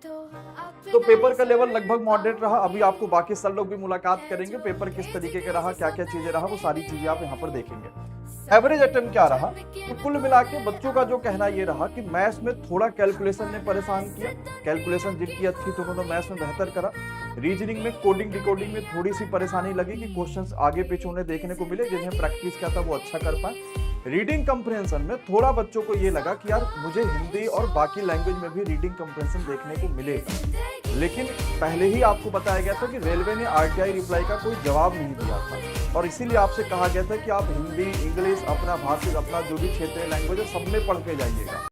तो पेपर का लेवल लगभग मॉडरेट रहा। अभी आपको बाकी सर लोग भी मुलाकात करेंगे, पेपर किस तरीके का रहा, क्या क्या चीजें रहा, वो सारी चीजें आप यहाँ पर देखेंगे। एवरेज अटेम्प्ट क्या रहा, तो कुल मिला के बच्चों का जो कहना ये रहा कि मैथ्स में थोड़ा कैलकुलेशन ने परेशान किया। कैलकुलेशन जिनकी अच्छी तो उन्होंने मैथ्स में बेहतर करा। रीजनिंग में कोडिंग डिकोडिंग में थोड़ी सी परेशानी लगी कि क्वेश्चंस आगे पीछे उन्हें देखने को मिले, जिन्हें प्रैक्टिस किया था वो अच्छा कर पाए। रीडिंग कंप्रहेंशन में थोड़ा बच्चों को ये लगा कि यार मुझे हिंदी और बाकी लैंग्वेज में भी रीडिंग कंप्रहेंशन देखने को मिलेगा, लेकिन पहले ही आपको बताया गया था कि रेलवे ने आरटीआई रिप्लाई का कोई जवाब नहीं दिया था और इसीलिए आपसे कहा गया था कि आप हिंदी इंग्लिश अपना भाषा अपना जो भी क्षेत्रीय लैंग्वेज है सब में पढ़ के जाइएगा।